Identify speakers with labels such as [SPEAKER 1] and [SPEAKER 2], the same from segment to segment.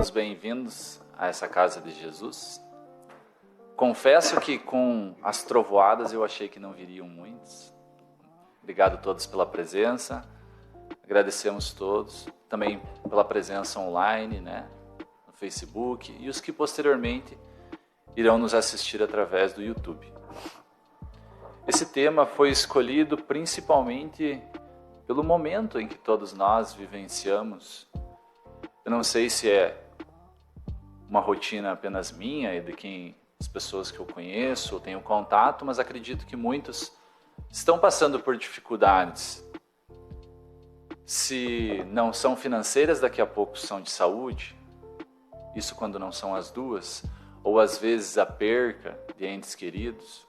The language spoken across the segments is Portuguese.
[SPEAKER 1] todos bem-vindos a essa casa de Jesus. Confesso que com as trovoadas eu achei que não viriam muitos. Obrigado a todos pela presença. Agradecemos todos também pela presença online, no Facebook, e os que posteriormente irão nos assistir através do YouTube. Esse tema foi escolhido principalmente pelo momento em que todos nós vivenciamos. Eu não sei se é uma rotina apenas minha e de as pessoas que eu conheço ou tenho contato, mas acredito que muitos estão passando por dificuldades. Se não são financeiras, daqui a pouco são de saúde, isso quando não são as duas, ou às vezes a perca de entes queridos.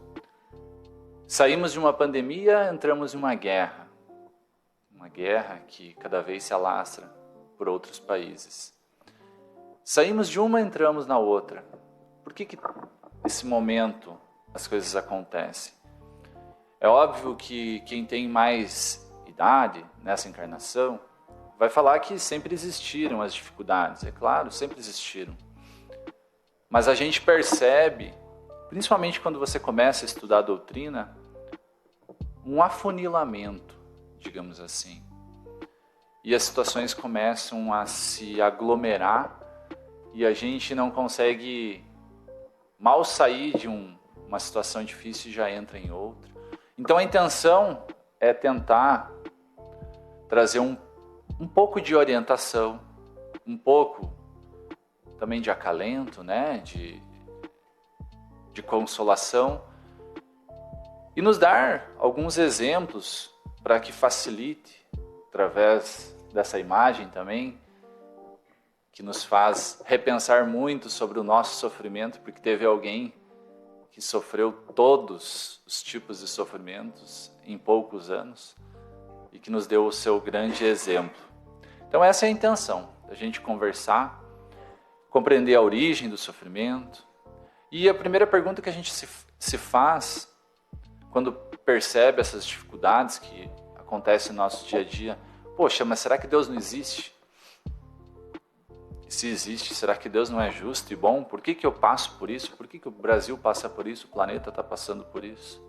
[SPEAKER 1] Saímos de uma pandemia, entramos em uma guerra que cada vez se alastra por outros países. Saímos de uma, entramos na outra. Por que nesse momento as coisas acontecem? É óbvio que quem tem mais idade nessa encarnação vai falar que sempre existiram as dificuldades. É claro, sempre existiram. Mas a gente percebe, principalmente quando você começa a estudar a doutrina, um afunilamento, digamos assim. E as situações começam a se aglomerar e a gente não consegue mal sair de uma situação difícil e já entra em outra. Então a intenção é tentar trazer um pouco de orientação, um pouco também de acalento, de consolação, e nos dar alguns exemplos para que facilite, através dessa imagem também, que nos faz repensar muito sobre o nosso sofrimento, porque teve alguém que sofreu todos os tipos de sofrimentos em poucos anos e que nos deu o seu grande exemplo. Então essa é a intenção, da gente conversar, compreender a origem do sofrimento. E a primeira pergunta que a gente se faz quando percebe essas dificuldades que acontecem no nosso dia a dia: poxa, mas será que Deus não existe? Se existe, será que Deus não é justo e bom? Por que eu passo por isso? Por que o Brasil passa por isso? O planeta está passando por isso?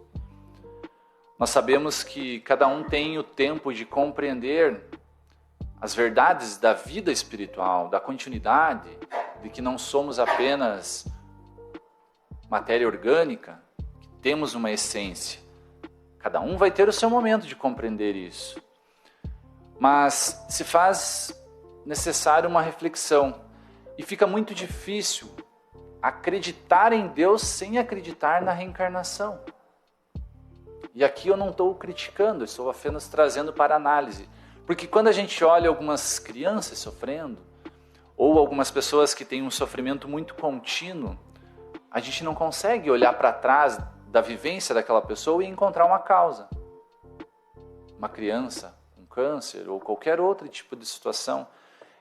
[SPEAKER 1] Nós sabemos que cada um tem o tempo de compreender as verdades da vida espiritual, da continuidade, de que não somos apenas matéria orgânica, que temos uma essência. Cada um vai ter o seu momento de compreender isso. Mas se faz necessário uma reflexão. E fica muito difícil acreditar em Deus sem acreditar na reencarnação. E aqui eu não estou criticando, eu estou apenas trazendo para análise. Porque quando a gente olha algumas crianças sofrendo, ou algumas pessoas que têm um sofrimento muito contínuo, a gente não consegue olhar para trás da vivência daquela pessoa e encontrar uma causa. Uma criança, um câncer ou qualquer outro tipo de situação.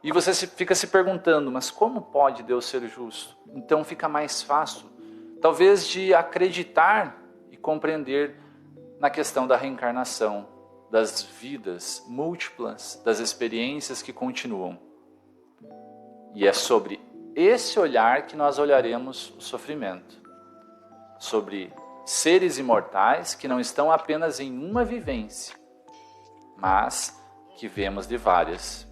[SPEAKER 1] E você fica se perguntando, mas como pode Deus ser justo? Então fica mais fácil, talvez, de acreditar e compreender na questão da reencarnação, das vidas múltiplas, das experiências que continuam. E é sobre esse olhar que nós olharemos o sofrimento. Sobre seres imortais que não estão apenas em uma vivência, mas que vemos de várias.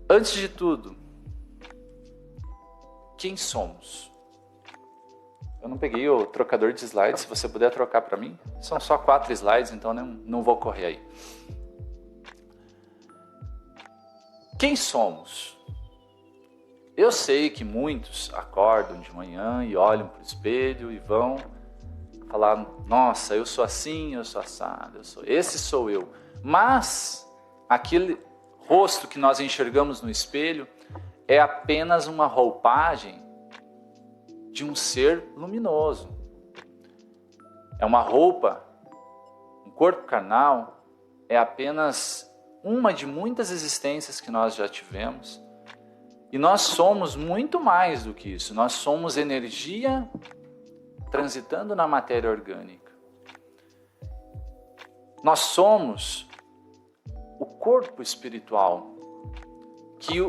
[SPEAKER 1] Antes de tudo, quem somos? Eu não peguei o trocador de slides, se você puder trocar para mim. São só 4 slides, então não vou correr aí. Quem somos? Eu sei que muitos acordam de manhã e olham para o espelho e vão falar: nossa, eu sou assim, eu sou assado, esse sou eu. Mas aquele rosto que nós enxergamos no espelho é apenas uma roupagem de um ser luminoso. É uma roupa, um corpo carnal é apenas uma de muitas existências que nós já tivemos. E nós somos muito mais do que isso. Nós somos energia transitando na matéria orgânica. Nós somos o corpo espiritual que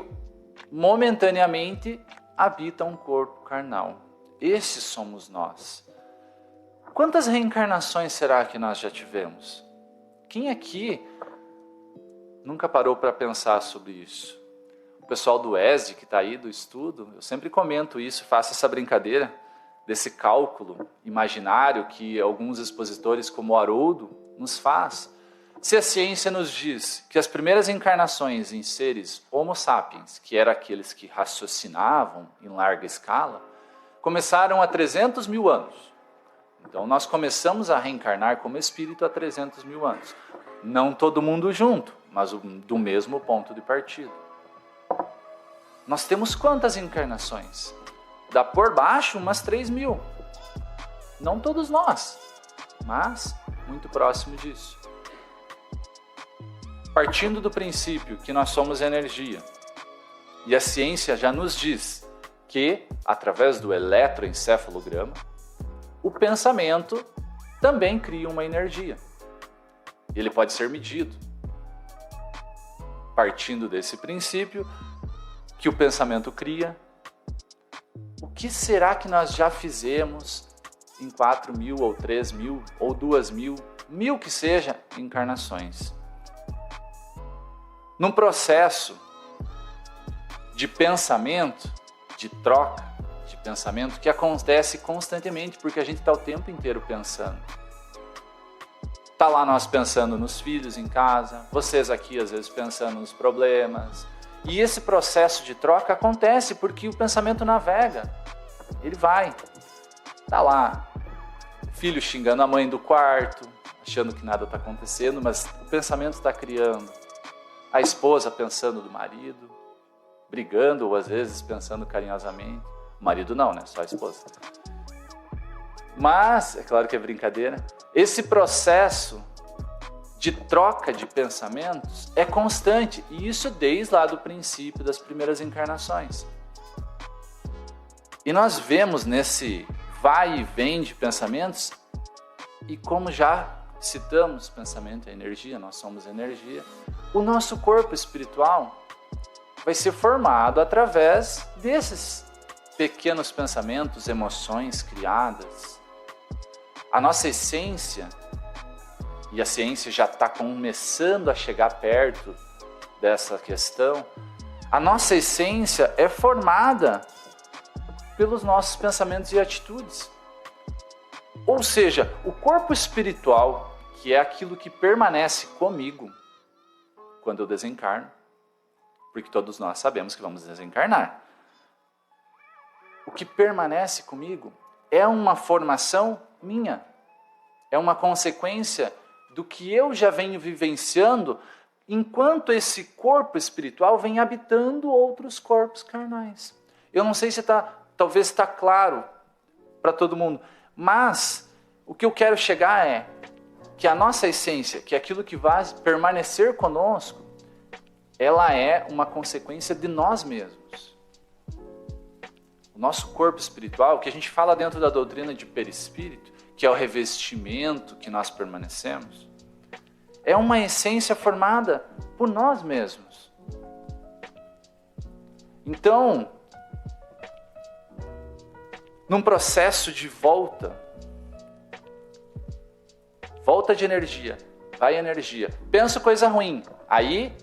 [SPEAKER 1] momentaneamente habita um corpo carnal. Esses somos nós. Quantas reencarnações será que nós já tivemos? Quem aqui nunca parou para pensar sobre isso? O pessoal do ESD, que está aí do estudo, eu sempre comento isso, faço essa brincadeira desse cálculo imaginário que alguns expositores como Haroldo nos faz. Se a ciência nos diz que as primeiras encarnações em seres homo sapiens, que eram aqueles que raciocinavam em larga escala, começaram há 300 mil anos. Então nós começamos a reencarnar como espírito há 300 mil anos. Não todo mundo junto, mas do mesmo ponto de partida. Nós temos quantas encarnações? Dá por baixo umas 3 mil. Não todos nós, mas muito próximo disso. Partindo do princípio que nós somos energia, e a ciência já nos diz que, através do eletroencefalograma, o pensamento também cria uma energia. Ele pode ser medido. Partindo desse princípio que o pensamento cria, o que será que nós já fizemos em 4 mil, ou 3 mil, ou 2 mil, mil que seja, encarnações? Num processo de pensamento, de troca de pensamento, que acontece constantemente, porque a gente está o tempo inteiro pensando. Está lá nós pensando nos filhos em casa, vocês aqui às vezes pensando nos problemas. E esse processo de troca acontece porque o pensamento navega. Ele vai. Está lá, filho xingando a mãe do quarto, achando que nada está acontecendo, mas o pensamento está criando. A esposa pensando do marido, brigando ou às vezes pensando carinhosamente. O marido não, né? Só a esposa. Mas, é claro que é brincadeira, esse processo de troca de pensamentos é constante, e isso desde lá do princípio das primeiras encarnações. E nós vemos nesse vai e vem de pensamentos, e como já citamos, pensamento é energia, nós somos energia, o nosso corpo espiritual vai ser formado através desses pequenos pensamentos, emoções criadas. A nossa essência, e a ciência já está começando a chegar perto dessa questão, a nossa essência é formada pelos nossos pensamentos e atitudes. Ou seja, o corpo espiritual, que é aquilo que permanece comigo quando eu desencarno, porque todos nós sabemos que vamos desencarnar. O que permanece comigo é uma formação minha, é uma consequência do que eu já venho vivenciando enquanto esse corpo espiritual vem habitando outros corpos carnais. Eu não sei se talvez está claro para todo mundo, mas o que eu quero chegar é que a nossa essência, que é aquilo que vai permanecer conosco, ela é uma consequência de nós mesmos. O nosso corpo espiritual, que a gente fala dentro da doutrina de perispírito, que é o revestimento que nós permanecemos, é uma essência formada por nós mesmos. Então, num processo de volta de energia, vai energia, penso coisa ruim, aí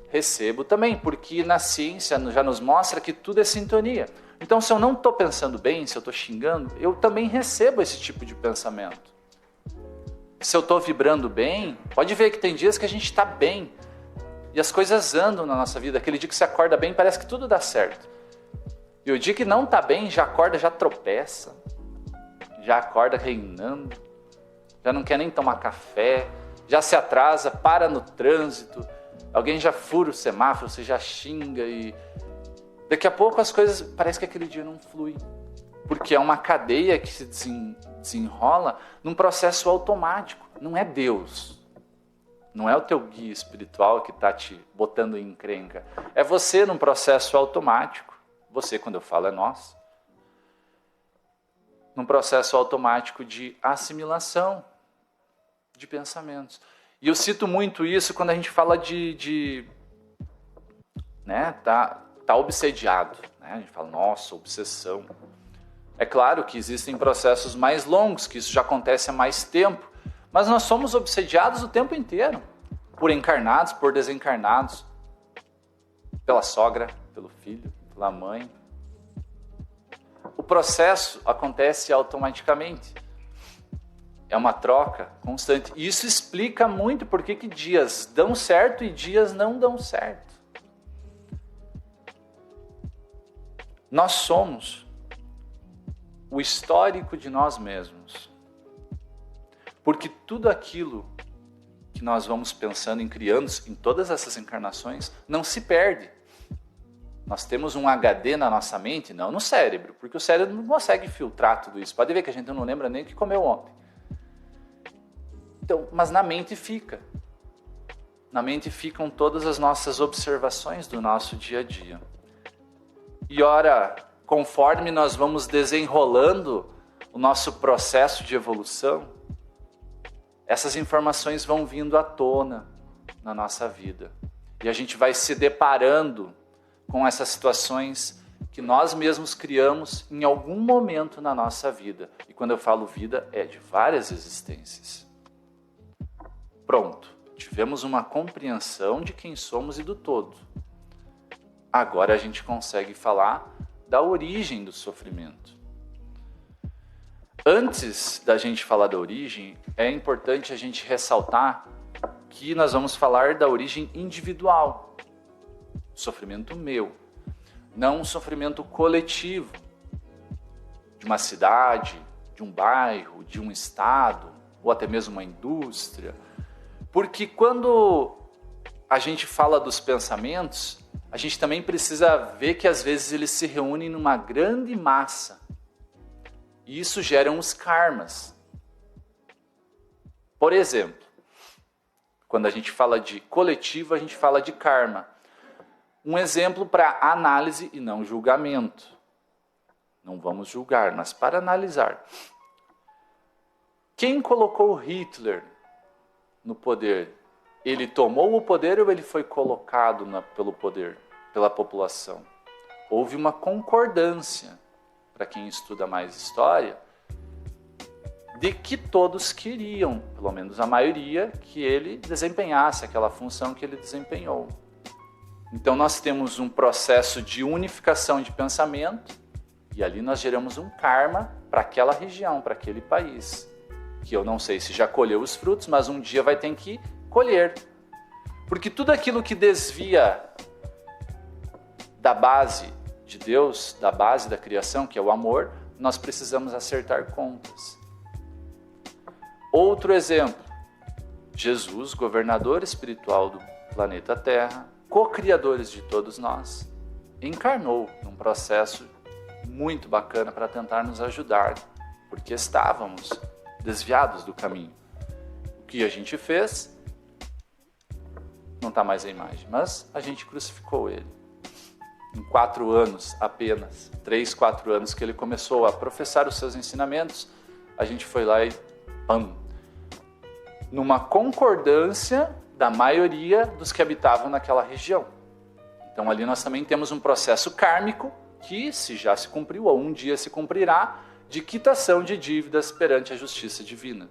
[SPEAKER 1] recebo também, porque na ciência já nos mostra que tudo é sintonia. Então, se eu não estou pensando bem, se eu estou xingando, eu também recebo esse tipo de pensamento. Se eu estou vibrando bem, pode ver que tem dias que a gente está bem e as coisas andam na nossa vida. Aquele dia que você acorda bem, parece que tudo dá certo. E o dia que não está bem, já acorda, já tropeça, já acorda reinando, já não quer nem tomar café, já se atrasa, para no trânsito, alguém já fura o semáforo, você já xinga e daqui a pouco as coisas, parece que aquele dia não flui. Porque é uma cadeia que se desenrola num processo automático. Não é Deus. Não é o teu guia espiritual que está te botando em encrenca. É você num processo automático. Você, quando eu falo, é nós. Num processo automático de assimilação de pensamentos. E eu cito muito isso quando a gente fala está obsediado, né? A gente fala, nossa, obsessão. É claro que existem processos mais longos, que isso já acontece há mais tempo, mas nós somos obsediados o tempo inteiro, por encarnados, por desencarnados, pela sogra, pelo filho, pela mãe. O processo acontece automaticamente. É uma troca constante. E isso explica muito por que dias dão certo e dias não dão certo. Nós somos o histórico de nós mesmos. Porque tudo aquilo que nós vamos pensando em criando em todas essas encarnações não se perde. Nós temos um HD na nossa mente, não no cérebro, porque o cérebro não consegue filtrar tudo isso. Pode ver que a gente não lembra nem o que comeu ontem. Então, mas na mente fica. Na mente ficam todas as nossas observações do nosso dia a dia. E ora, conforme nós vamos desenrolando o nosso processo de evolução, essas informações vão vindo à tona na nossa vida. E a gente vai se deparando com essas situações que nós mesmos criamos em algum momento na nossa vida. E quando eu falo vida, é de várias existências. Pronto, tivemos uma compreensão de quem somos e do todo. Agora a gente consegue falar da origem do sofrimento. Antes da gente falar da origem, é importante a gente ressaltar que nós vamos falar da origem individual. Sofrimento meu, não um sofrimento coletivo de uma cidade, de um bairro, de um estado, ou até mesmo uma indústria. Porque quando a gente fala dos pensamentos, a gente também precisa ver que às vezes eles se reúnem numa grande massa. E isso gera os karmas. Por exemplo, quando a gente fala de coletivo, a gente fala de karma. Um exemplo para análise e não julgamento. Não vamos julgar, mas para analisar. Quem colocou Hitler no poder? Ele tomou o poder ou ele foi colocado pelo poder, pela população? Houve uma concordância, para quem estuda mais história, de que todos queriam, pelo menos a maioria, que ele desempenhasse aquela função que ele desempenhou. Então nós temos um processo de unificação de pensamento e ali nós geramos um karma para aquela região, para aquele país, que eu não sei se já colheu os frutos, mas um dia vai ter que colher. Porque tudo aquilo que desvia da base de Deus, da base da criação, que é o amor, nós precisamos acertar contas. Outro exemplo, Jesus, governador espiritual do planeta Terra, co-criadores de todos nós, encarnou num processo muito bacana para tentar nos ajudar, porque estávamos desviados do caminho. O que a gente fez? Não está mais a imagem, mas a gente crucificou ele. Em 4 anos apenas, 3, 4 anos que ele começou a professar os seus ensinamentos, a gente foi lá e pam! Numa concordância da maioria dos que habitavam naquela região. Então ali nós também temos um processo kármico que, se já se cumpriu ou um dia se cumprirá, de quitação de dívidas perante a justiça divina.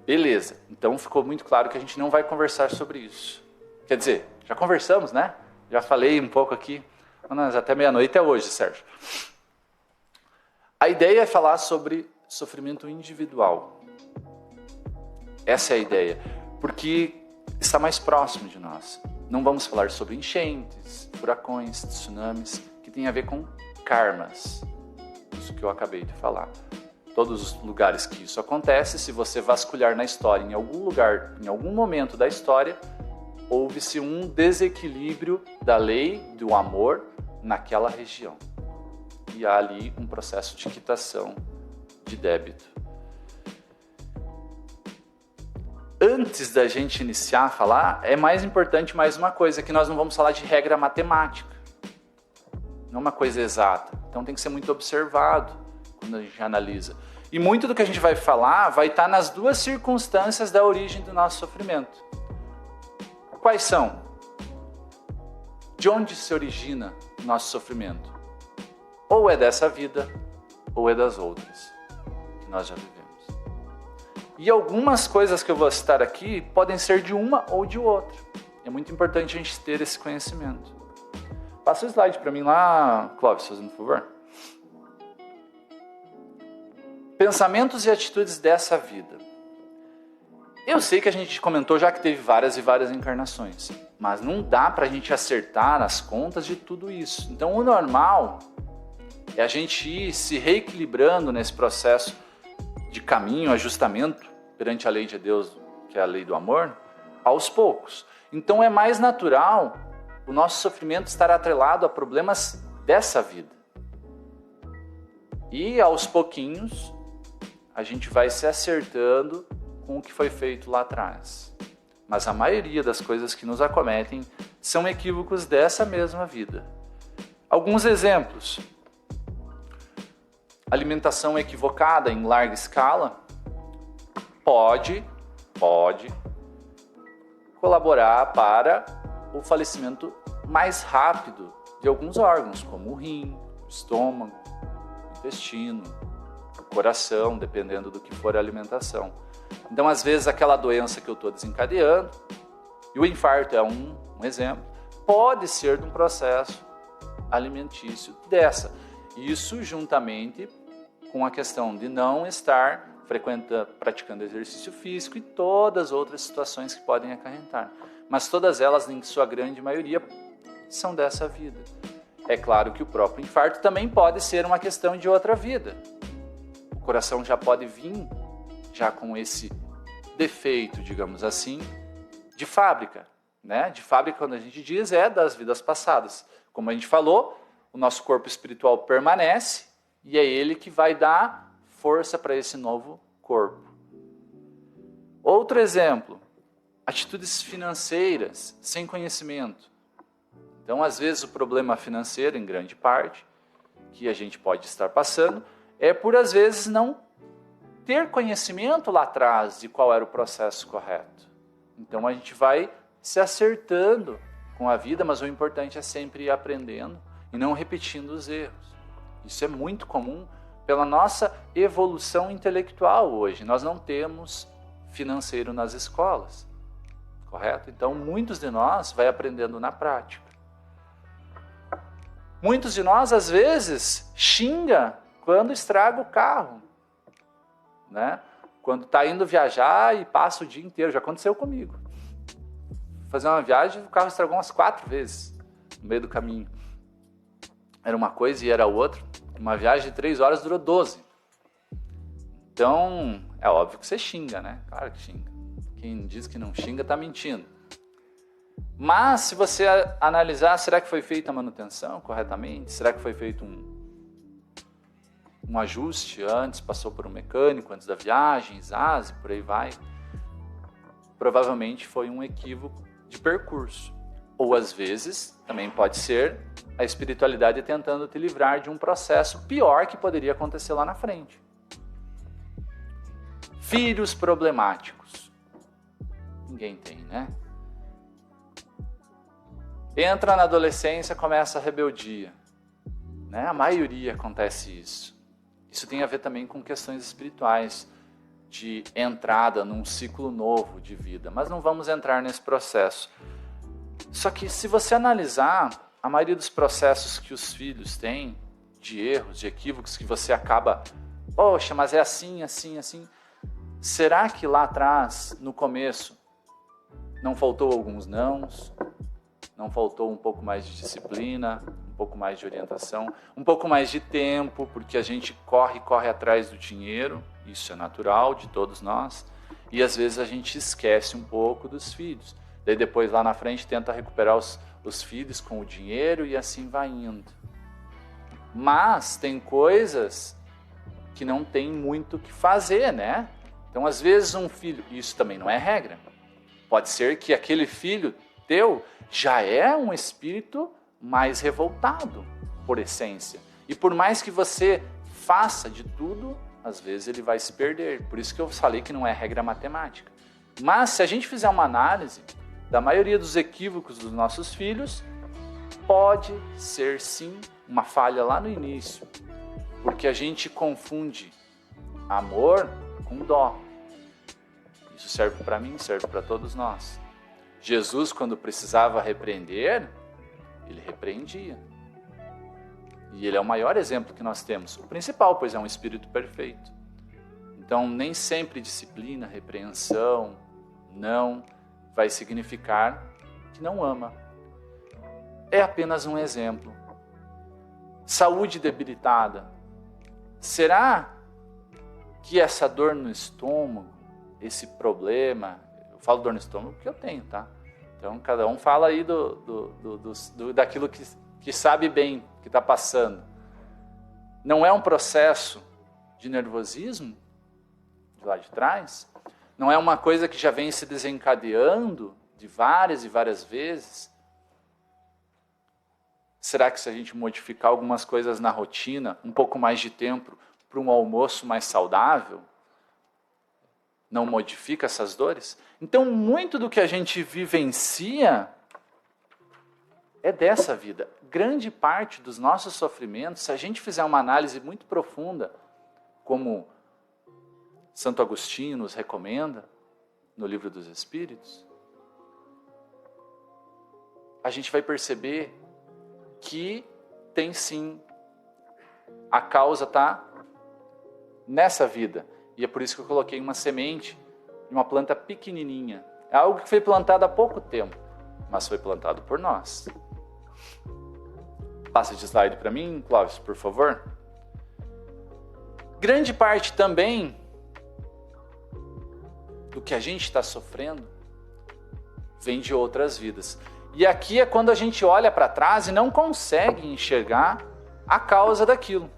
[SPEAKER 1] Beleza, então ficou muito claro que a gente não vai conversar sobre isso. Quer dizer, já conversamos, né? Já falei um pouco aqui, mas até meia-noite é hoje, Sérgio. A ideia é falar sobre sofrimento individual. Essa é a ideia, porque está mais próximo de nós. Não vamos falar sobre enchentes, furacões, tsunamis, que tem a ver com karmas. Isso que eu acabei de falar. Todos os lugares que isso acontece, se você vasculhar na história, em algum lugar, em algum momento da história, houve-se um desequilíbrio da lei do amor naquela região. E há ali um processo de quitação de débito. Antes da gente iniciar a falar, é mais importante mais uma coisa, que nós não vamos falar de regra matemática. Não é uma coisa exata. Então tem que ser muito observado quando a gente analisa. E muito do que a gente vai falar vai estar nas duas circunstâncias da origem do nosso sofrimento. Quais são? De onde se origina o nosso sofrimento? Ou é dessa vida, ou é das outras que nós já vivemos. E algumas coisas que eu vou citar aqui podem ser de uma ou de outra. É muito importante a gente ter esse conhecimento. Passa o slide para mim lá, Clóvis, fazendo por favor. Pensamentos e atitudes dessa vida. Eu sei que a gente comentou já que teve várias e várias encarnações, mas não dá para a gente acertar as contas de tudo isso. Então o normal é a gente ir se reequilibrando nesse processo de caminho, ajustamento perante a lei de Deus, que é a lei do amor, aos poucos. Então é mais natural o nosso sofrimento estar atrelado a problemas dessa vida. E aos pouquinhos a gente vai se acertando com o que foi feito lá atrás. Mas a maioria das coisas que nos acometem são equívocos dessa mesma vida. Alguns exemplos. Alimentação equivocada em larga escala pode colaborar para o falecimento mais rápido de alguns órgãos, como o rim, o estômago, o intestino, o coração, dependendo do que for a alimentação. Então, às vezes, aquela doença que eu estou desencadeando, e o infarto é um exemplo, pode ser de um processo alimentício dessa. Isso juntamente com a questão de não estar praticando exercício físico e todas as outras situações que podem acarretar. Mas todas elas, em sua grande maioria, são dessa vida. É claro que o próprio infarto também pode ser uma questão de outra vida. O coração já pode vir já com esse defeito, digamos assim, de fábrica, né? De fábrica, quando a gente diz, é das vidas passadas. Como a gente falou, o nosso corpo espiritual permanece e é ele que vai dar força para esse novo corpo. Outro exemplo, atitudes financeiras sem conhecimento. Então, às vezes, o problema financeiro, em grande parte, que a gente pode estar passando, é por, às vezes, não ter conhecimento lá atrás de qual era o processo correto. Então, a gente vai se acertando com a vida, mas o importante é sempre ir aprendendo e não repetindo os erros. Isso é muito comum pela nossa evolução intelectual hoje. Nós não temos financeiro nas escolas, correto? Então, muitos de nós vai aprendendo na prática. Muitos de nós, às vezes, xinga quando estraga o carro, né? Quando está indo viajar e passa o dia inteiro. Já aconteceu comigo. Fazer uma viagem, o carro estragou umas 4 vezes no meio do caminho. Era uma coisa e era outra. Uma viagem de 3 horas durou 12. Então, é óbvio que você xinga, né? Claro que xinga. Quem diz que não xinga está mentindo. Mas, se você analisar, será que foi feita a manutenção corretamente? Será que foi feito um ajuste antes, passou por um mecânico antes da viagem, ZAS, por aí vai? Provavelmente foi um equívoco de percurso. Ou, às vezes, também pode ser a espiritualidade tentando te livrar de um processo pior que poderia acontecer lá na frente. Filhos problemáticos. Ninguém tem, né? Entra na adolescência, começa a rebeldia, né? A maioria acontece isso. Isso tem a ver também com questões espirituais, de entrada num ciclo novo de vida. Mas não vamos entrar nesse processo. Só que se você analisar, a maioria dos processos que os filhos têm, de erros, de equívocos, que você acaba, poxa, mas é assim, assim, assim. Será que lá atrás, no começo, não faltou alguns nãos? Não faltou um pouco mais de disciplina, um pouco mais de orientação, um pouco mais de tempo, porque a gente corre atrás do dinheiro, isso é natural de todos nós, e às vezes a gente esquece um pouco dos filhos. Daí depois lá na frente tenta recuperar os filhos com o dinheiro e assim vai indo. Mas tem coisas que não tem muito o que fazer, né? Então às vezes um filho, isso também não é regra, pode ser que aquele filho teu já é um espírito mais revoltado, por essência. E por mais que você faça de tudo, às vezes ele vai se perder. Por isso que eu falei que não é regra matemática. Mas se a gente fizer uma análise da maioria dos equívocos dos nossos filhos, pode ser sim uma falha lá no início, porque a gente confunde amor com dó. Isso serve para mim, serve para todos nós. Jesus, quando precisava repreender, ele repreendia. E ele é o maior exemplo que nós temos, o principal, pois é um espírito perfeito. Então, nem sempre disciplina, repreensão, não vai significar que não ama. É apenas um exemplo. Saúde debilitada. Será que essa dor no estômago, esse problema, eu falo dor no estômago porque eu tenho, tá? Então, cada um fala aí daquilo que sabe bem, que está passando. Não é um processo de nervosismo, de lá de trás? Não é uma coisa que já vem se desencadeando de várias e várias vezes? Será que se a gente modificar algumas coisas na rotina, um pouco mais de tempo para um almoço mais saudável, não modifica essas dores? Então, muito do que a gente vivencia é dessa vida. Grande parte dos nossos sofrimentos, se a gente fizer uma análise muito profunda, como Santo Agostinho nos recomenda no Livro dos Espíritos, a gente vai perceber que tem sim, a causa está nessa vida. E é por isso que eu coloquei uma semente de uma planta pequenininha. É algo que foi plantado há pouco tempo, mas foi plantado por nós. Passa de slide para mim, Clóvis, por favor. Grande parte também do que a gente está sofrendo vem de outras vidas. E aqui é quando a gente olha para trás e não consegue enxergar a causa daquilo.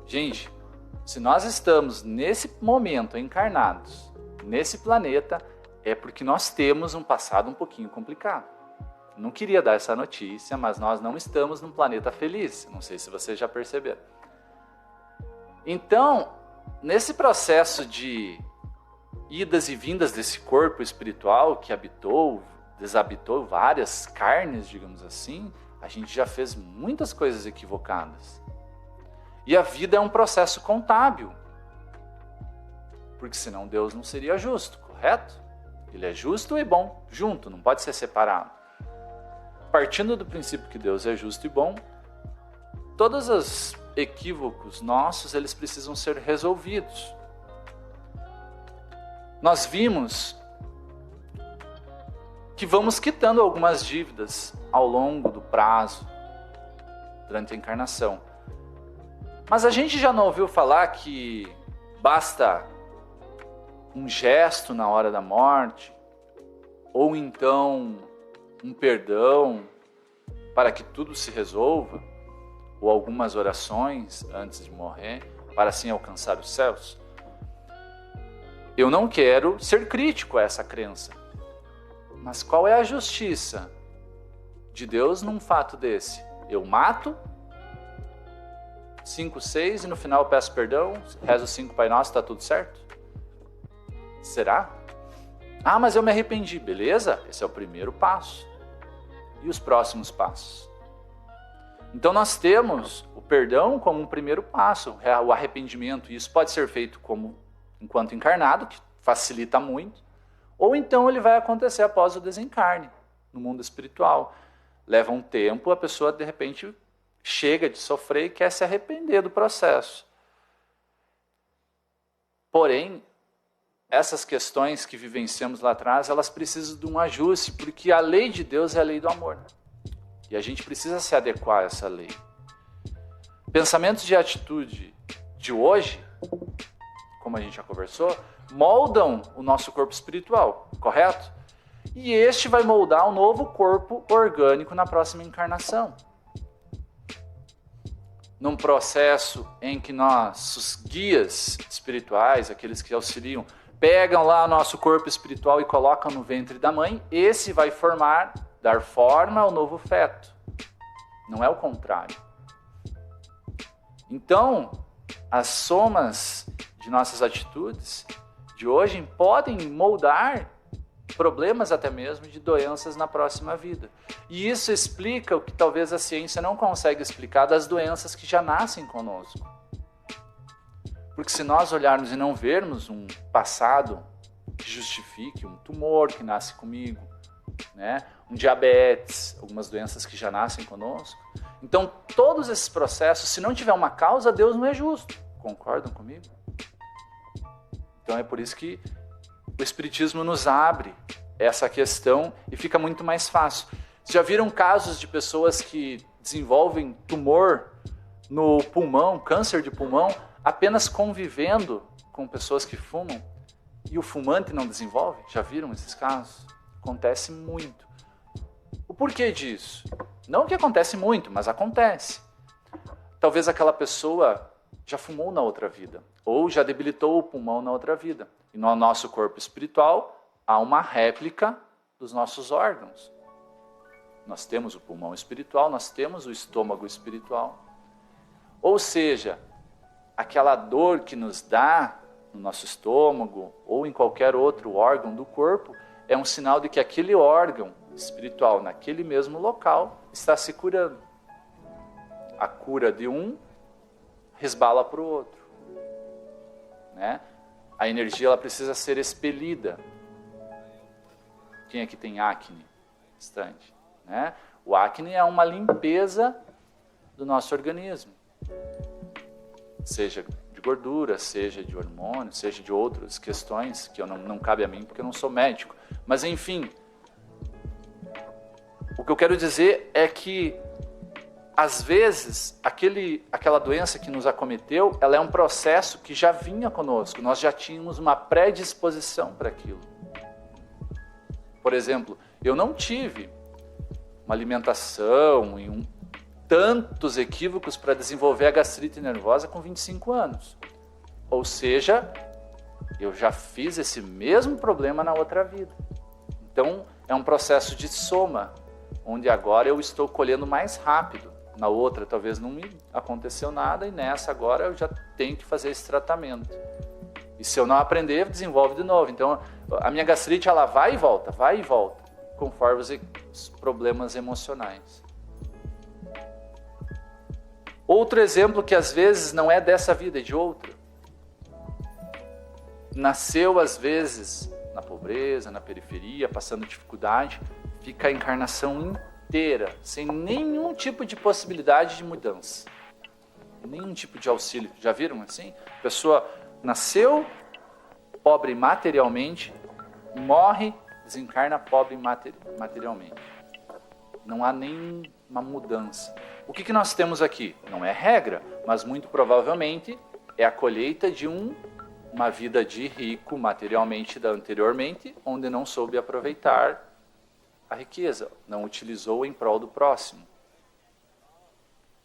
[SPEAKER 1] Gente, se nós estamos nesse momento encarnados, nesse planeta, é porque nós temos um passado um pouquinho complicado. Não queria dar essa notícia, mas nós não estamos num planeta feliz. Não sei se vocês já perceberam. Então, nesse processo de idas e vindas desse corpo espiritual que desabitou várias carnes, digamos assim, a gente já fez muitas coisas equivocadas. E a vida é um processo contábil. Porque senão Deus não seria justo, correto? Ele é justo e bom, junto, não pode ser separado. Partindo do princípio que Deus é justo e bom, todos os equívocos nossos, eles precisam ser resolvidos. Nós vimos que vamos quitando algumas dívidas ao longo do prazo, durante a encarnação. Mas a gente já não ouviu falar que basta um gesto na hora da morte, ou então um perdão para que tudo se resolva, ou algumas orações antes de morrer, para assim alcançar os céus? Eu não quero ser crítico a essa crença. Mas qual é a justiça de Deus num fato desse? Eu mato 5, 6 e no final eu peço perdão, rezo 5 Pai Nosso, está tudo certo? Será? Ah, mas eu me arrependi. Beleza, esse é o primeiro passo. E os próximos passos? Então nós temos o perdão como um primeiro passo, o arrependimento. E isso pode ser feito enquanto encarnado, que facilita muito, ou então ele vai acontecer após o desencarne, no mundo espiritual. Leva um tempo, a pessoa de repente chega de sofrer e quer se arrepender do processo. Porém, essas questões que vivenciamos lá atrás, elas precisam de um ajuste, porque a lei de Deus é a lei do amor. E a gente precisa se adequar a essa lei. Pensamentos de atitude de hoje, como a gente já conversou, moldam o nosso corpo espiritual, correto? E este vai moldar um novo corpo orgânico na próxima encarnação. Num processo em que nossos guias espirituais, aqueles que auxiliam, pegam lá o nosso corpo espiritual e colocam no ventre da mãe, esse vai dar forma ao novo feto. Não é o contrário. Então, as somas de nossas atitudes de hoje podem moldar problemas até mesmo de doenças na próxima vida. E isso explica o que talvez a ciência não consegue explicar das doenças que já nascem conosco. Porque se nós olharmos e não vermos um passado que justifique um tumor que nasce comigo, né? Um diabetes, algumas doenças que já nascem conosco. Então, todos esses processos, se não tiver uma causa, Deus não é justo. Concordam comigo? Então, é por isso que o Espiritismo nos abre essa questão e fica muito mais fácil. Já viram casos de pessoas que desenvolvem tumor no pulmão, câncer de pulmão, apenas convivendo com pessoas que fumam e o fumante não desenvolve? Já viram esses casos? Acontece muito. O porquê disso? Não que acontece muito, mas acontece. Talvez aquela pessoa já fumou na outra vida, ou já debilitou o pulmão na outra vida. E no nosso corpo espiritual há uma réplica dos nossos órgãos. Nós temos o pulmão espiritual, nós temos o estômago espiritual. Ou seja, aquela dor que nos dá no nosso estômago ou em qualquer outro órgão do corpo é um sinal de que aquele órgão espiritual naquele mesmo local está se curando. A cura de um resbala para o outro, né? A energia ela precisa ser expelida. Quem aqui tem acne? Bastante, né? O acne é uma limpeza do nosso organismo. Seja de gordura, seja de hormônio, seja de outras questões que não cabe a mim porque eu não sou médico. Mas enfim, o que eu quero dizer é que às vezes, aquela doença que nos acometeu, ela é um processo que já vinha conosco. Nós já tínhamos uma predisposição para aquilo. Por exemplo, eu não tive uma alimentação e tantos equívocos para desenvolver a gastrite nervosa com 25 anos. Ou seja, eu já fiz esse mesmo problema na outra vida. Então, é um processo de soma, onde agora eu estou colhendo mais rápido. Na outra talvez não me aconteceu nada e nessa agora eu já tenho que fazer esse tratamento. E se eu não aprender, desenvolve de novo. Então a minha gastrite ela vai e volta, conforme os problemas emocionais. Outro exemplo que às vezes não é dessa vida, é de outra. Nasceu às vezes na pobreza, na periferia, passando dificuldade, fica a encarnação inteira, sem nenhum tipo de possibilidade de mudança. Nenhum tipo de auxílio. Já viram assim? A pessoa nasceu pobre materialmente, morre, desencarna pobre materialmente. Não há nenhuma mudança. O que nós temos aqui? Não é regra, mas muito provavelmente é a colheita de uma vida de rico materialmente da anteriormente, onde não soube aproveitar a riqueza, não utilizou em prol do próximo.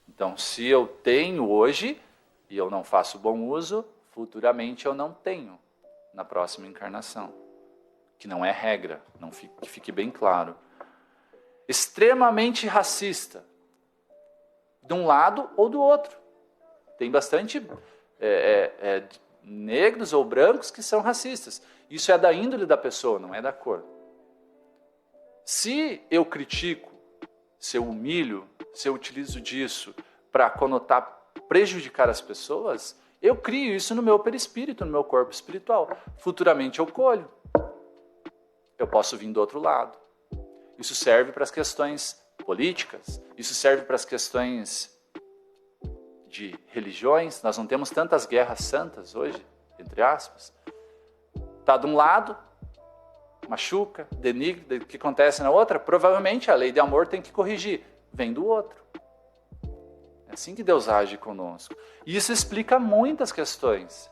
[SPEAKER 1] Então, se eu tenho hoje e eu não faço bom uso, futuramente eu não tenho na próxima encarnação. Que não é regra, que fique bem claro. Extremamente racista, de um lado ou do outro. Tem bastante negros ou brancos que são racistas. Isso é da índole da pessoa, não é da cor. Se eu critico, se eu humilho, se eu utilizo disso para conotar, prejudicar as pessoas, eu crio isso no meu perispírito, no meu corpo espiritual. Futuramente eu colho. Eu posso vir do outro lado. Isso serve para as questões políticas, isso serve para as questões de religiões. Nós não temos tantas guerras santas hoje, entre aspas. Está de um lado, machuca, denigra, o que acontece na outra, provavelmente a lei de amor tem que corrigir, vem do outro. É assim que Deus age conosco. E isso explica muitas questões.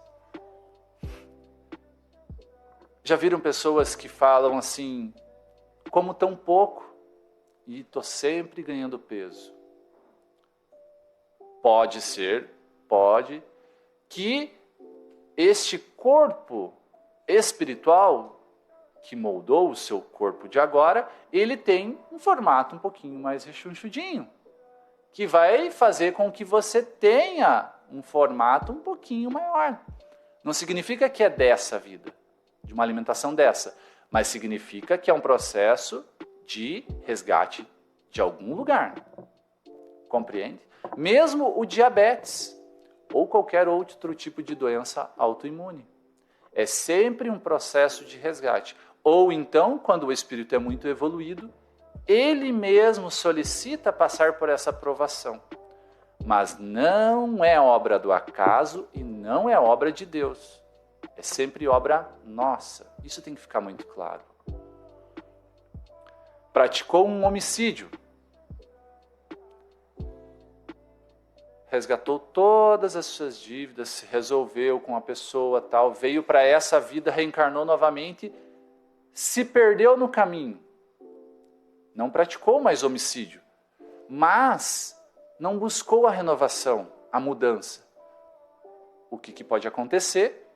[SPEAKER 1] Já viram pessoas que falam assim, como tão pouco e estou sempre ganhando peso? Pode ser, pode, que este corpo espiritual que moldou o seu corpo de agora, ele tem um formato um pouquinho mais rechonchudinho, que vai fazer com que você tenha um formato um pouquinho maior. Não significa que é dessa vida, de uma alimentação dessa, mas significa que é um processo de resgate de algum lugar. Compreende? Mesmo o diabetes ou qualquer outro tipo de doença autoimune. É sempre um processo de resgate. Ou então, quando o espírito é muito evoluído, ele mesmo solicita passar por essa provação. Mas não é obra do acaso e não é obra de Deus. É sempre obra nossa. Isso tem que ficar muito claro. Praticou um homicídio. Resgatou todas as suas dívidas, se resolveu com a pessoa, tal, veio para essa vida, reencarnou novamente, se perdeu no caminho. Não praticou mais homicídio, mas não buscou a renovação, a mudança. O que pode acontecer?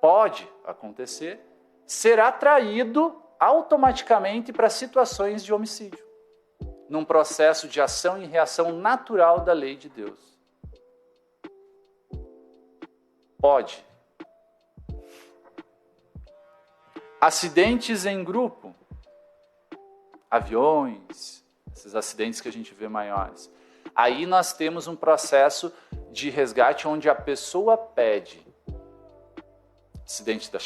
[SPEAKER 1] Pode acontecer, ser atraído automaticamente para situações de homicídio, num processo de ação e reação natural da lei de Deus. Pode. Acidentes em grupo, aviões, esses acidentes que a gente vê maiores. Aí nós temos um processo de resgate onde a pessoa pede. Acidente da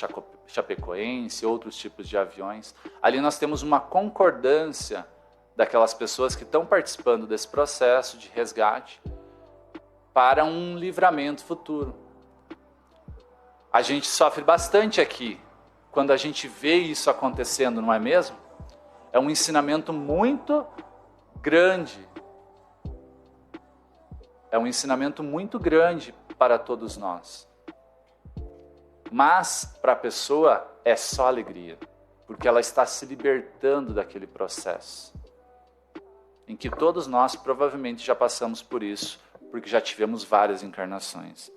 [SPEAKER 1] Chapecoense, outros tipos de aviões. Ali nós temos uma concordância daquelas pessoas que estão participando desse processo de resgate para um livramento futuro. A gente sofre bastante aqui quando a gente vê isso acontecendo, não é mesmo? É um ensinamento muito grande. É um ensinamento muito grande para todos nós. Mas para a pessoa é só alegria, porque ela está se libertando daquele processo, em que todos nós provavelmente já passamos por isso, porque já tivemos várias encarnações.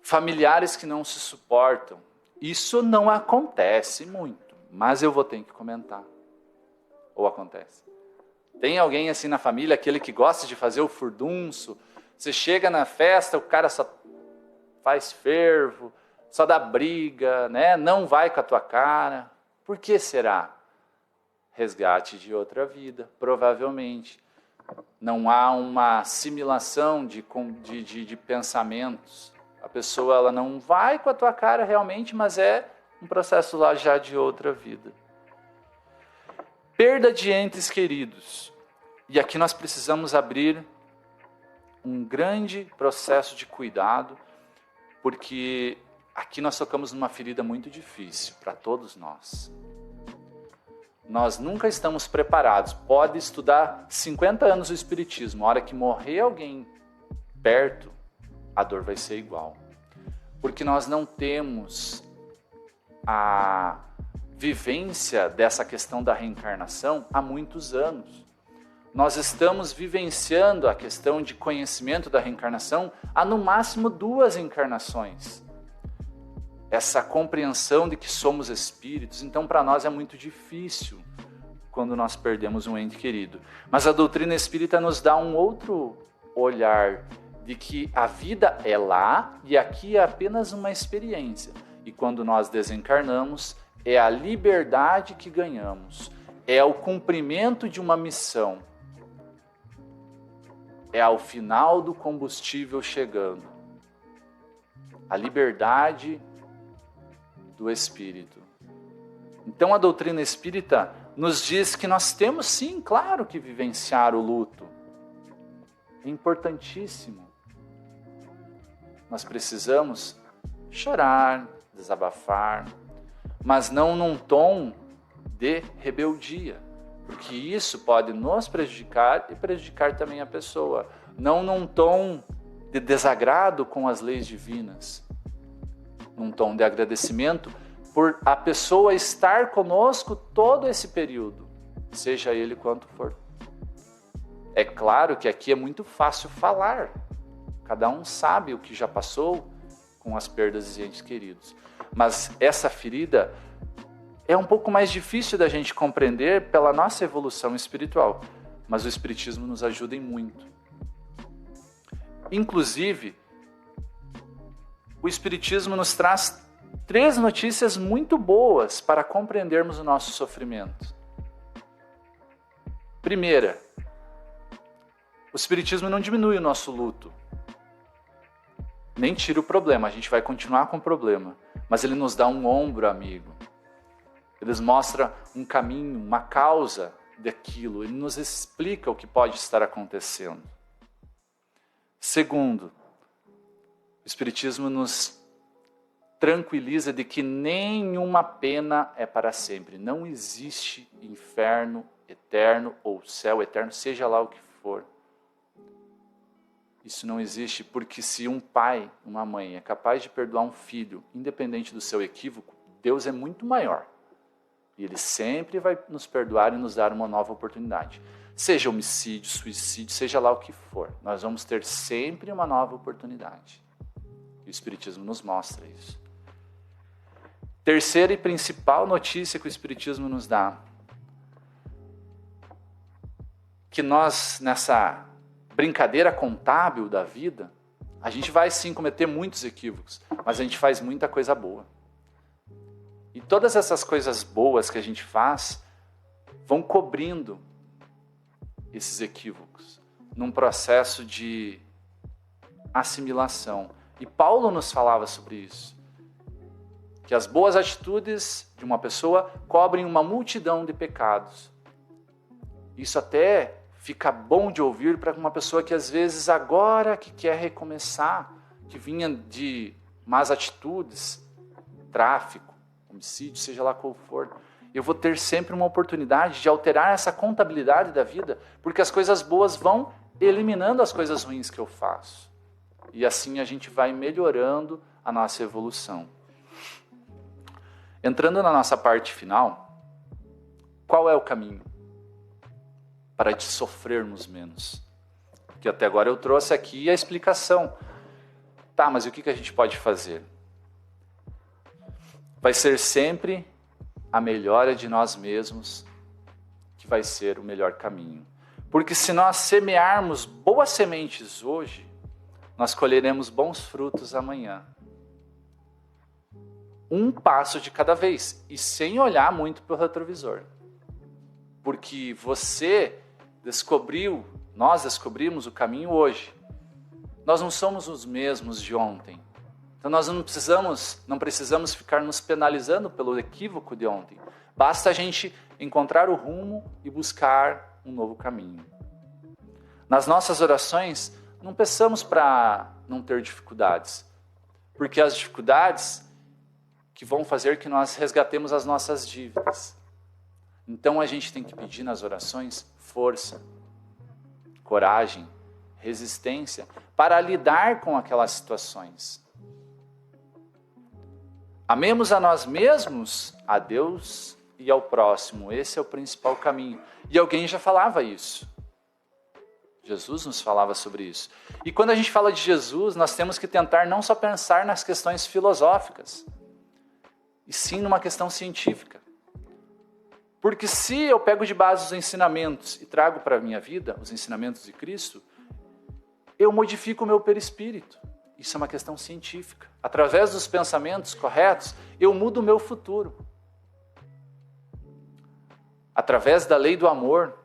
[SPEAKER 1] Familiares que não se suportam. Isso não acontece muito, mas eu vou ter que comentar. Ou acontece? Tem alguém assim na família, aquele que gosta de fazer o furdunço? Você chega na festa, o cara só faz fervo, só dá briga, né? Não vai com a tua cara. Por que será? Resgate de outra vida, provavelmente. Não há uma assimilação de pensamentos. A pessoa ela não vai com a tua cara realmente, mas é um processo lá já de outra vida. Perda de entes queridos. E aqui nós precisamos abrir um grande processo de cuidado, porque aqui nós tocamos numa ferida muito difícil para todos nós. Nós nunca estamos preparados. Pode estudar 50 anos o Espiritismo, a hora que morrer alguém perto, a dor vai ser igual. Porque nós não temos a vivência dessa questão da reencarnação há muitos anos. Nós estamos vivenciando a questão de conhecimento da reencarnação há no máximo 2 encarnações. Essa compreensão de que somos espíritos, então para nós é muito difícil quando nós perdemos um ente querido. Mas a doutrina espírita nos dá um outro olhar de que a vida é lá e aqui é apenas uma experiência. E quando nós desencarnamos, é a liberdade que ganhamos, é o cumprimento de uma missão, é ao final do combustível chegando, a liberdade do espírito. Então a doutrina espírita nos diz que nós temos sim, claro que vivenciar o luto. É importantíssimo. Nós precisamos chorar, desabafar, mas não num tom de rebeldia, porque isso pode nos prejudicar e prejudicar também a pessoa. Não num tom de desagrado com as leis divinas, num tom de agradecimento por a pessoa estar conosco todo esse período, seja ele quanto for. É claro que aqui é muito fácil falar, cada um sabe o que já passou com as perdas de entes queridos, mas essa ferida é um pouco mais difícil da gente compreender pela nossa evolução espiritual, mas o Espiritismo nos ajuda em muito. Inclusive, o Espiritismo nos traz 3 notícias muito boas para compreendermos o nosso sofrimento. Primeira, o Espiritismo não diminui o nosso luto, nem tira o problema, a gente vai continuar com o problema, mas ele nos dá um ombro amigo, ele nos mostra um caminho, uma causa daquilo, ele nos explica o que pode estar acontecendo. Segundo, o Espiritismo nos tranquiliza de que nenhuma pena é para sempre, não existe inferno eterno ou céu eterno, seja lá o que for. Isso não existe, porque se um pai, uma mãe é capaz de perdoar um filho, independente do seu equívoco, Deus é muito maior. E Ele sempre vai nos perdoar e nos dar uma nova oportunidade. Seja homicídio, suicídio, seja lá o que for, nós vamos ter sempre uma nova oportunidade. E o Espiritismo nos mostra isso. Terceira e principal notícia que o Espiritismo nos dá, que nós, nessa brincadeira contábil da vida, a gente vai sim cometer muitos equívocos, mas a gente faz muita coisa boa. E todas essas coisas boas que a gente faz vão cobrindo esses equívocos num processo de assimilação. E Paulo nos falava sobre isso, que as boas atitudes de uma pessoa cobrem uma multidão de pecados. Isso até fica bom de ouvir para uma pessoa que às vezes agora que quer recomeçar, que vinha de más atitudes, tráfico, homicídio, seja lá qual for. Eu vou ter sempre uma oportunidade de alterar essa contabilidade da vida, porque as coisas boas vão eliminando as coisas ruins que eu faço. E assim a gente vai melhorando a nossa evolução. Entrando na nossa parte final, qual é o caminho para sofrermos menos? Porque até agora eu trouxe aqui a explicação. Tá, mas o que a gente pode fazer? Vai ser sempre a melhora de nós mesmos que vai ser o melhor caminho. Porque se nós semearmos boas sementes hoje, nós colheremos bons frutos amanhã. Um passo de cada vez e sem olhar muito para o retrovisor. Porque nós descobrimos o caminho hoje. Nós não somos os mesmos de ontem. Então nós não precisamos ficar nos penalizando pelo equívoco de ontem. Basta a gente encontrar o rumo e buscar um novo caminho. Nas nossas orações, não peçamos para não ter dificuldades, porque as dificuldades que vão fazer que nós resgatemos as nossas dívidas. Então a gente tem que pedir nas orações força, coragem, resistência para lidar com aquelas situações. Amemos a nós mesmos, a Deus e ao próximo. Esse é o principal caminho. E alguém já falava isso. Jesus nos falava sobre isso. E quando a gente fala de Jesus, nós temos que tentar não só pensar nas questões filosóficas, e sim numa questão científica. Porque se eu pego de base os ensinamentos e trago para a minha vida os ensinamentos de Cristo, eu modifico o meu perispírito. Isso é uma questão científica. Através dos pensamentos corretos, eu mudo o meu futuro. Através da lei do amor,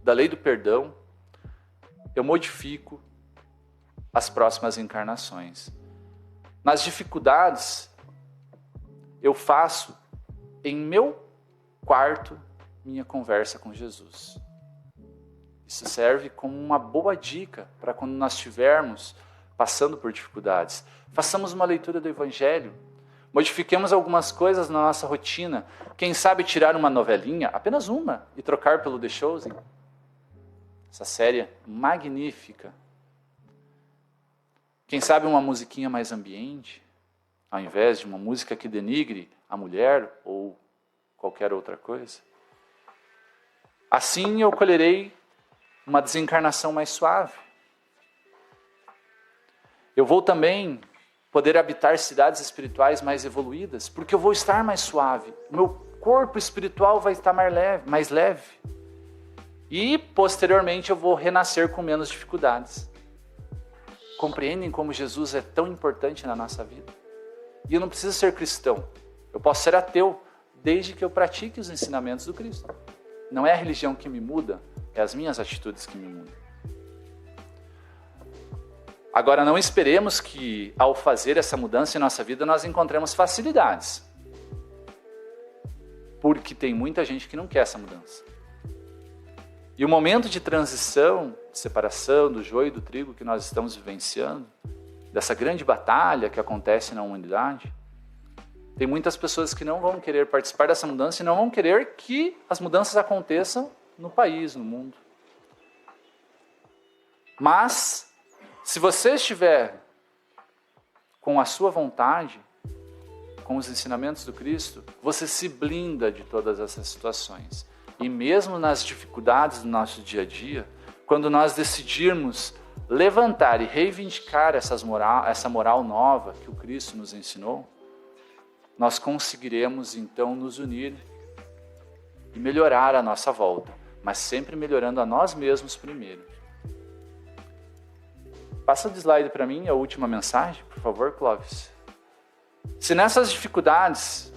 [SPEAKER 1] da lei do perdão, eu modifico as próximas encarnações. Nas dificuldades, eu faço em meu quarto minha conversa com Jesus. Isso serve como uma boa dica para quando nós estivermos passando por dificuldades. Façamos uma leitura do Evangelho, modifiquemos algumas coisas na nossa rotina. Quem sabe tirar uma novelinha, apenas uma, e trocar pelo The Chosen. Essa série magnífica. Quem sabe uma musiquinha mais ambiente, ao invés de uma música que denigre a mulher ou qualquer outra coisa. Assim eu colherei uma desencarnação mais suave. Eu vou também poder habitar cidades espirituais mais evoluídas, porque eu vou estar mais suave. Meu corpo espiritual vai estar mais leve. E, posteriormente, eu vou renascer com menos dificuldades. Compreendem como Jesus é tão importante na nossa vida? E eu não preciso ser cristão. Eu posso ser ateu, desde que eu pratique os ensinamentos do Cristo. Não é a religião que me muda, é as minhas atitudes que me mudam. Agora, não esperemos que, ao fazer essa mudança em nossa vida, nós encontremos facilidades. Porque tem muita gente que não quer essa mudança. E o momento de transição, de separação do joio e do trigo que nós estamos vivenciando, dessa grande batalha que acontece na humanidade, tem muitas pessoas que não vão querer participar dessa mudança e não vão querer que as mudanças aconteçam no país, no mundo. Mas, se você estiver com a sua vontade, com os ensinamentos do Cristo, você se blinda de todas essas situações. E mesmo nas dificuldades do nosso dia a dia, quando nós decidirmos levantar e reivindicar essa moral nova que o Cristo nos ensinou, nós conseguiremos então nos unir e melhorar a nossa volta, mas sempre melhorando a nós mesmos primeiro. Passa o slide para mim, a última mensagem, por favor, Clóvis. Se nessas dificuldades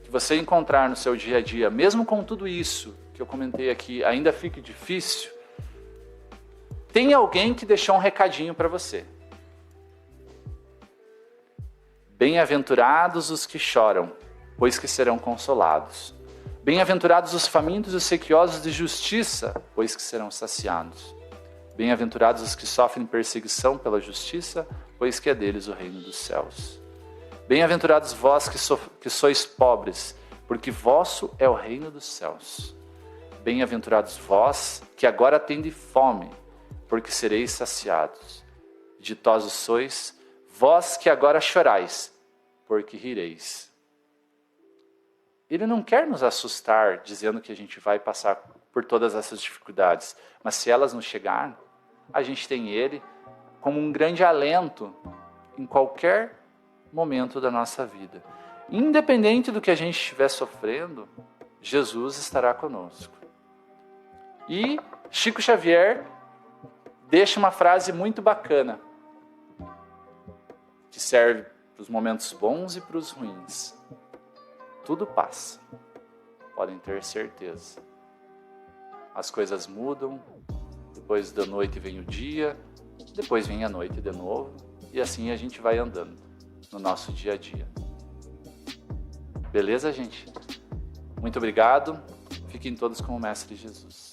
[SPEAKER 1] que você encontrar no seu dia a dia, mesmo com tudo isso que eu comentei aqui, ainda fique difícil, tem alguém que deixou um recadinho para você. Bem-aventurados os que choram, pois que serão consolados. Bem-aventurados os famintos e os sequiosos de justiça, pois que serão saciados. Bem-aventurados os que sofrem perseguição pela justiça, pois que é deles o reino dos céus. Bem-aventurados vós que sois pobres, porque vosso é o reino dos céus. Bem-aventurados vós que agora tendes fome, porque sereis saciados. Ditosos sois, vós que agora chorais, porque rireis. Ele não quer nos assustar dizendo que a gente vai passar por todas essas dificuldades, mas se elas nos chegarem, a gente tem Ele como um grande alento em qualquer momento da nossa vida. Independente do que a gente estiver sofrendo, Jesus estará conosco. E Chico Xavier deixa uma frase muito bacana, que serve para os momentos bons e para os ruins. Tudo passa, podem ter certeza. As coisas mudam, depois da noite vem o dia, depois vem a noite de novo, e assim a gente vai andando no nosso dia a dia. Beleza, gente? Muito obrigado. Fiquem todos com o Mestre Jesus.